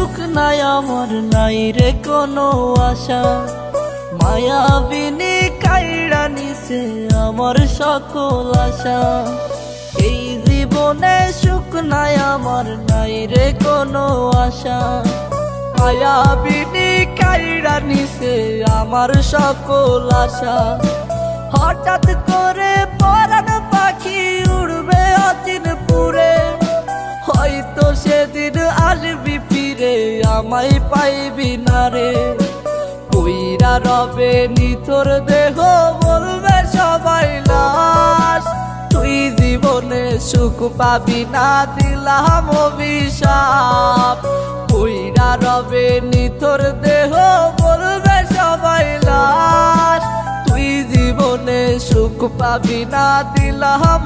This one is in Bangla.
সুখ নাই আমার, নাই রে কোনো আশা। মায়াবিনী কাইড়া নিছে আমার সকল আশা। এই জীবনে সুখ নাই আমার, নাই রে কোনো আশা। মায়াবিনী কাইড়া নিছে আমার সকল আশা। হঠাৎ করে পরাণ পাখি উড়বে অচিন পুরে, হয়তো সেদিন আসবি ফিরে আমায় পাইবি না রে। পইরা রবে নিথর দেহ বলবে সবাই লাশ, তুই জীবনে সুখ পাবি না দিলাম অভিশাপ। পইরা রবে নিথর দেহ বলবে সবাই লাশ, তুই জীবনে সুখ পাবি না দিলাম